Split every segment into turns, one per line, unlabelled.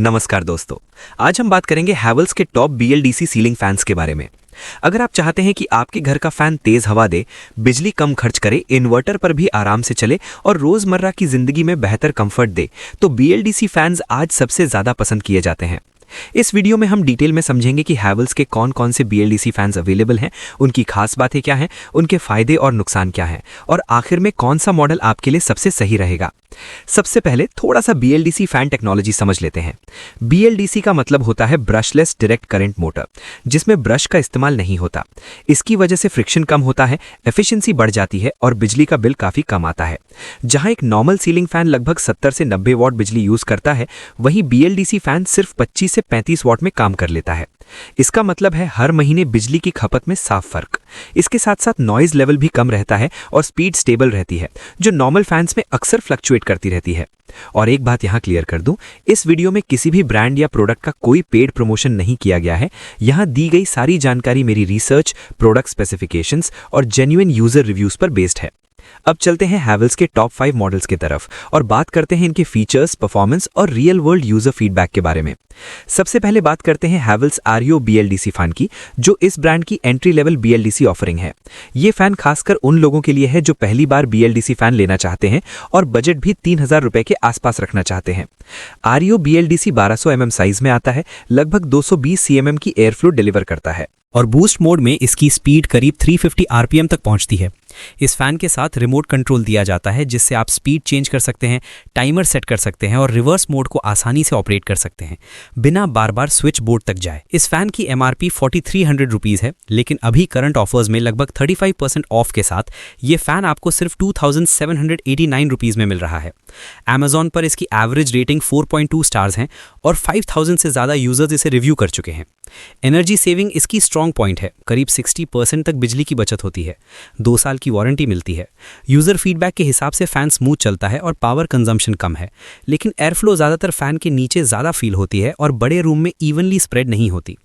नमस्कार दोस्तों, आज हम बात करेंगे हैवेल्स के टॉप BLDC सीलिंग फैंस के बारे में। अगर आप चाहते हैं कि आपके घर का फैन तेज हवा दे, बिजली कम खर्च करे, इन्वर्टर पर भी आराम से चले और रोजमर्रा की जिंदगी में बेहतर कंफर्ट दे, तो BLDC फैंस आज सबसे ज्यादा पसंद किए जाते हैं। इस वीडियो में हम डिटेल में समझेंगे कि हैवेल्स के कौन कौन से BLDC फैंस अवेलेबल हैं, उनकी खास बातें क्या हैं, उनके फायदे और नुकसान क्या हैं, और आखिर में कौन सा मॉडल आपके लिए सबसे सही रहेगा। सबसे पहले थोड़ा सा BLDC फैन टेक्नोलॉजी समझ लेते हैं। BLDC का मतलब होता है ब्रशलेस डायरेक्ट करंट मोटर, जिसमें ब्रश का इस्तेमाल नहीं होता। इसकी वजह से फ्रिक्शन कम होता है, एफिशिएंसी बढ़ जाती है और बिजली का बिल काफी कम आता है। जहां एक नॉर्मल सीलिंग फैन लगभग 70 से 90 वॉट बिजली यूज करता है, वहीं BLDC फैन सिर्फ 25 से 35 वॉट में काम कर लेता है। इसका मतलब है हर महीने बिजली की खपत में साफ फर्क। इसके साथ साथ नॉइज लेवल भी कम रहता है और स्पीड स्टेबल रहती है, जो नॉर्मल फैंस में अक्सर फ्लक्चुएट करती रहती है। और एक बात यहां क्लियर कर दूं, इस वीडियो में किसी भी ब्रांड या प्रोडक्ट का कोई पेड प्रमोशन नहीं किया गया है। यहां दी गई सारी जानकारी मेरी रिसर्च, प्रोडक्ट स्पेसिफिकेशंस और जेन्युइन यूजर रिव्यूज पर बेस्ड है। अब चलते हैं हैवेल्स के टॉप 5 मॉडल्स की तरफ और बात करते हैं इनके फीचर्स, परफॉर्मेंस और रियल वर्ल्ड यूजर फीडबैक के बारे में। सबसे पहले बात करते हैं हैवेल्स आरियो BLDC फैन की, जो इस ब्रांड की एंट्री लेवल BLDC ऑफरिंग है। ये फैन खासकर उन लोगों के लिए है जो पहली बार BLDC फैन लेना चाहते हैं और बजट भी 3000 रुपए के आसपास रखना चाहते हैं। आरियो BLDC 1200 mm साइज में आता है, लगभग 220 cm की एयर फ्लो डिलीवर करता है और बूस्ट मोड में इसकी स्पीड करीब 350 RPM तक पहुंचती है। इस फैन के साथ रिमोट कंट्रोल दिया जाता है, जिससे आप स्पीड चेंज कर सकते हैं, टाइमर सेट कर सकते हैं और रिवर्स मोड को आसानी से ऑपरेट कर सकते हैं, बिना बार बार स्विच बोर्ड तक जाए। इस फैन की MRP 4300 रुपीज़ है, लेकिन अभी करंट ऑफर्स में लगभग 35% ऑफ के साथ ये फैन आपको सिर्फ 2789 रुपीज़ में मिल रहा है। Amazon पर इसकी एवरेज रेटिंग 4.2 स्टार्स हैं और 5000 से ज़्यादा यूजर्स इसे रिव्यू कर चुके हैं। एनर्जी सेविंग इसकी स्ट्रॉन्ग पॉइंट है, करीब 60% तक बिजली की बचत होती है, 2 साल की वारंटी मिलती है। यूजर फीडबैक के हिसाब से फैन स्मूथ चलता है और पावर कंजम्पशन कम है, लेकिन एयर फ्लो ज़्यादातर फैन के नीचे ज़्यादा फील होती है और बड़े रूम में इवनली स्प्रेड नहीं होती।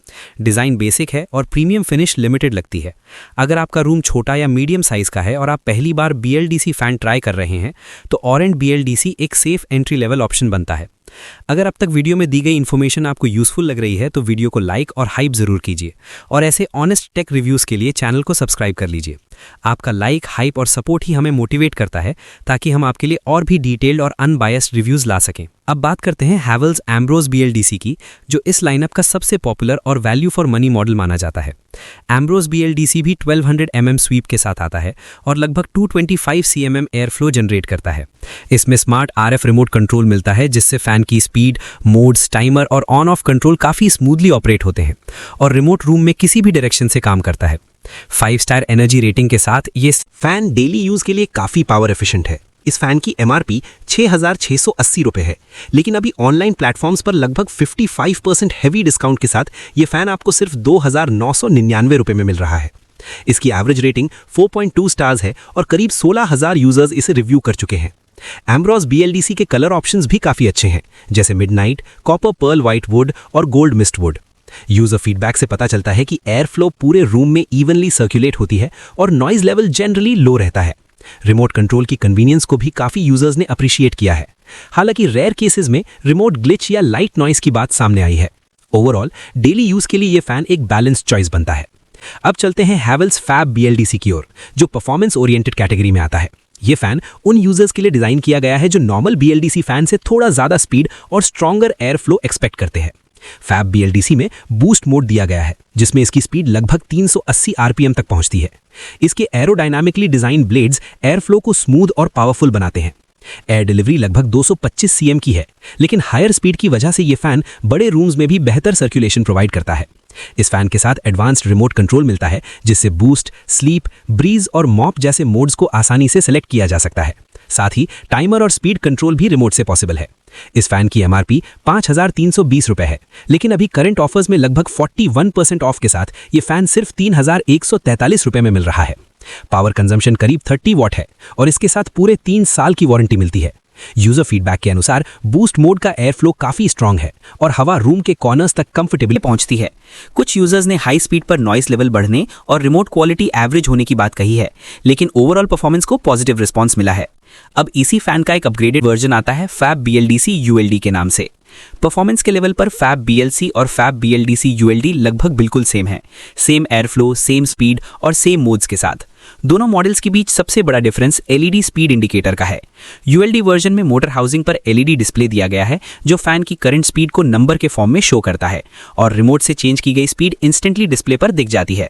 डिज़ाइन बेसिक है और प्रीमियम फिनिश लिमिटेड लगती है। अगर आपका रूम छोटा या मीडियम साइज का है और आप पहली बार BLDC फैन ट्राई कर रहे हैं, तो ऑरेंज BLDC एक सेफ एंट्री लेवल ऑप्शन बनता है। अगर अब तक वीडियो में दी गई इन्फॉर्मेशन आपको यूजफुल लग रही है, तो वीडियो को लाइक और हाइप जरूर कीजिए और ऐसे ऑनेस्ट टेक रिव्यूज़ के लिए चैनल को सब्सक्राइब कर लीजिए। आपका लाइक, हाइप और सपोर्ट ही हमें मोटिवेट करता है, ताकि हम आपके लिए और भी डिटेल्ड और अनबायस्ड रिव्यूज़ ला सकें। अब बात करते हैं हैवेल्स एम्ब्रोस BLDC की, जो इस लाइनअप का सबसे पॉपुलर और वैल्यू फॉर मनी मॉडल माना जाता है। एम्ब्रोस BLDC भी 1200 mm स्वीप के साथ आता है और लगभग 225 cm एयर फ्लो जनरेट करता है। इसमें स्मार्ट RF रिमोट कंट्रोल मिलता है, जिससे फैन की स्पीड, मोड्स, टाइमर और ऑन ऑफ कंट्रोल काफ़ी स्मूथली ऑपरेट होते हैं और रिमोट रूम में किसी भी डायरेक्शन से काम करता है। 5 स्टार एनर्जी रेटिंग के साथ ये
फैन डेली यूज के लिए काफी पावर एफिशिएंट है। इस फैन की MRP 6680 रुपए है, लेकिन अभी ऑनलाइन प्लेटफॉर्म्स पर लगभग 55% हैवी डिस्काउंट के साथ ये फैन आपको सिर्फ 2999 रुपए में मिल रहा है। इसकी एवरेज रेटिंग 4.2 स्टार्स है और करीब 16000 यूजर्स इसे रिव्यू कर चुके हैं। एम्ब्रोस BLDC के कलर ऑप्शंस भी काफी अच्छे हैं, जैसे midnight, copper pearl white wood और gold mist wood. User feedback से पता चलता है कि एयर फ्लो पूरे रूम में इवनली सर्कुलेट होती है और नॉइज लेवल जनरली लो रहता है। रिमोट कंट्रोल की कन्वीनियंस को भी काफी यूजर्स ने अप्रिशिएट किया है। हालांकि रेयर केसेस में रिमोट ग्लिच या लाइट नॉइज की बात सामने आई है। ओवरऑल डेली यूज के लिए ये फैन एक बैलेंस्ड चॉइस बनता है। अब चलते हैं हैवेल्स फैब BLDC की ओर, जो परफॉर्मेंस ओरिएंटेड कैटेगरी में आता है। ये फैन उन यूजर्स के लिए डिजाइन किया गया है जो नॉर्मल BLDC फैन से थोड़ा ज्यादा स्पीड और स्ट्रॉन्गर एयर फ्लो एक्सपेक्ट करते हैं। फैब BLDC में बूस्ट मोड दिया गया है, जिसमें इसकी स्पीड लगभग 380 RPM तक पहुंचती है। इसके aerodynamically design blades air flow को स्मूथ और पावरफुल बनाते हैं। एयर डिलीवरी लगभग 225 cm की है, लेकिन हायर स्पीड की वजह से ये फैन बड़े रूम्स में भी बेहतर सर्कुलेशन प्रोवाइड करता है। इस फैन के साथ एडवांस्ड रिमोट कंट्रोल मिलता है, जिससे बूस्ट, स्लीप, ब्रीज और मॉप जैसे मोड्स को आसानी से सेलेक्ट किया जा सकता है। साथ ही टाइमर और स्पीड कंट्रोल भी रिमोट से पॉसिबल है। इस फैन की MRP 5320 रुपए है, लेकिन अभी करंट ऑफर्स में लगभग 41% ऑफ के साथ ये फैन सिर्फ 3143 रुपए में मिल रहा है। पावर कंजम्पशन करीब 30 वॉट है और इसके साथ पूरे 3 साल की वारंटी मिलती है। यूजर फीडबैक के अनुसार बूस्ट मोड का एयर फ्लो काफी स्ट्रांग है और हवा रूम के कॉर्नर्स तक कंफर्टेबली पहुंचती है। कुछ यूजर्स ने हाई स्पीड पर नॉइस लेवल बढ़ने और रिमोट क्वालिटी एवरेज होने की बात कही है, लेकिन ओवरऑल परफॉर्मेंस को पॉजिटिव रिस्पॉन्स मिला है। अब इसी फैन का एक अपग्रेडेड वर्जन आता है फैब BLDC ULD के नाम से।
परफॉर्मेंस के लेवल पर फैब BLC और फैब BLDC ULD लगभग बिल्कुल सेम है, same air flow, same speed और सेम मोड्स के साथ। दोनों मॉडल्स के बीच सबसे बड़ा डिफरेंस LED स्पीड इंडिकेटर का है। ULD वर्जन में मोटर हाउसिंग पर LED डिस्प्ले दिया गया है जो फैन की करंट स्पीड को नंबर के फॉर्म में शो करता है और रिमोट से चेंज की गई स्पीड इंस्टेंटली डिस्प्ले पर दिख जाती है।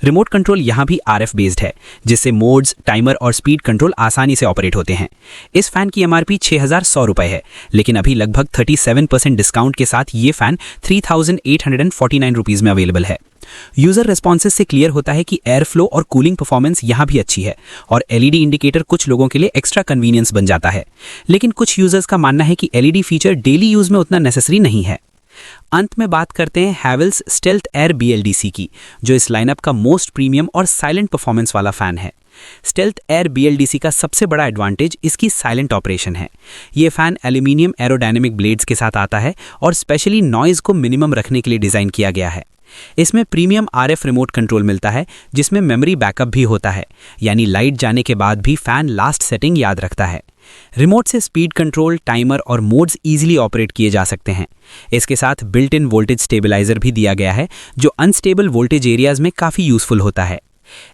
रिमोट कंट्रोल यहाँ भी RF बेस्ड है, जिससे मोड्स, टाइमर और स्पीड कंट्रोल आसानी से ऑपरेट होते हैं। इस फैन की MRP 6100 रुपये है, लेकिन अभी लगभग 37% डिस्काउंट के साथ ये फैन 3849 रुपीज़ में अवेलेबल है। यूजर रिस्पॉन्सेज से क्लियर होता है कि एयर फ्लो और कूलिंग परफॉर्मेंस यहाँ भी अच्छी है और LED इंडिकेटर कुछ लोगों के लिए एक्स्ट्रा कन्वीनियंस बन जाता है, लेकिन कुछ यूजर्स का मानना है कि LED फीचर डेली यूज में उतना नेसेसरी नहीं है। अंत में बात करते हैं हैवेल्स स्टेल्थ एयर BLDC की, जो इस लाइनअप का मोस्ट प्रीमियम और साइलेंट परफॉर्मेंस वाला फैन है। स्टेल्थ एयर BLDC का सबसे बड़ा एडवांटेज इसकी साइलेंट ऑपरेशन है। ये फैन एल्यूमिनियम एरोडायनेमिक ब्लेड्स के साथ आता है और स्पेशली नॉइज को मिनिमम रखने के लिए डिज़ाइन किया गया है। इसमें प्रीमियम RF रिमोट कंट्रोल मिलता है, जिसमें मेमोरी बैकअप भी होता है, यानी लाइट जाने के बाद भी फैन लास्ट सेटिंग याद रखता है। रिमोट से स्पीड कंट्रोल, टाइमर और मोड्स इजीली ऑपरेट किए जा सकते हैं। इसके साथ बिल्ट इन वोल्टेज स्टेबलाइजर भी दिया गया है, जो अनस्टेबल वोल्टेज एरियाज में काफ़ी यूजफुल होता है।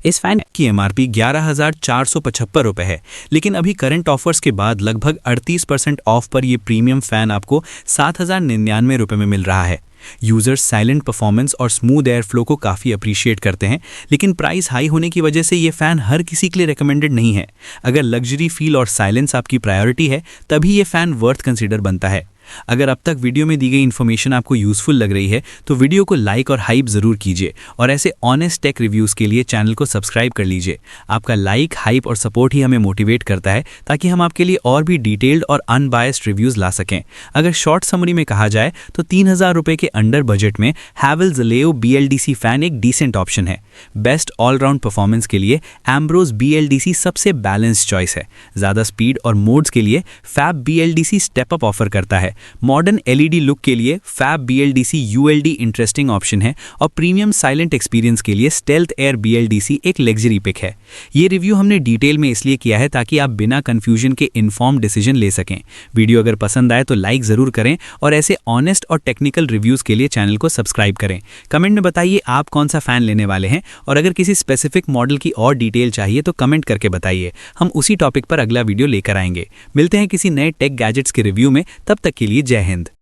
इस फैन
की MRP 11,475 रुपये है, लेकिन अभी करंट ऑफर्स के बाद लगभग 38% ऑफ पर ये प्रीमियम फैन आपको 7,099 रुपये में मिल रहा है। यूजर्स साइलेंट परफॉर्मेंस और स्मूथ एयर फ्लो को काफ़ी अप्रिशिएट करते हैं, लेकिन प्राइस हाई होने की वजह से ये फ़ैन हर किसी के लिए रिकमेंडेड नहीं है। अगर लग्जरी फील और साइलेंस आपकी प्रायोरिटी है, तभी ये फ़ैन वर्थ कंसिडर बनता है। अगर अब तक वीडियो में दी गई इन्फॉर्मेशन आपको यूजफुल लग रही है तो वीडियो को लाइक और हाइप ज़रूर कीजिए और ऐसे ऑनेस्ट टेक रिव्यूज़ के लिए चैनल को सब्सक्राइब कर लीजिए। आपका लाइक, हाइप और सपोर्ट ही हमें मोटिवेट करता है ताकि हम आपके लिए और भी डिटेल्ड और अनबायस्ड रिव्यूज़ ला सकें। अगर शॉर्ट समरी में कहा जाए तो 3,000 रुपये के अंडर बजट में हैवेल्स Leo BLDC फ़ैन एक डिसेंट ऑप्शन है। बेस्ट ऑलराउंड परफॉर्मेंस के लिए एम्ब्रोस BLDC सबसे बैलेंस चॉइस है। ज़्यादा स्पीड और मोड्स के लिए Fab BLDC step up offer करता है। मॉडर्न LED लुक के लिए Fab BLDC ULD interesting option है और प्रीमियम साइलेंट एक्सपीरियंस के लिए स्टेल्थ एयर BLDC एक लग्जरी पिक है। ये रिव्यू हमने डिटेल में इसलिए किया है ताकि आप बिना कंफ्यूजन के इन्फॉर्म डिसीजन ले सकें। वीडियो अगर पसंद आए तो लाइक ज़रूर करें और ऐसे ऑनेस्ट और टेक्निकल रिव्यूज़ के लिए चैनल को सब्सक्राइब करें। कमेंट में बताइए आप कौन सा फ़ैन लेने वाले हैं और अगर किसी स्पेसिफिक मॉडल की और डिटेल चाहिए तो कमेंट करके बताइए, हम उसी टॉपिक पर अगला वीडियो लेकर आएंगे। मिलते हैं किसी नए टेक गैजेट्स के रिव्यू में, तब तक के लिए जय हिंद।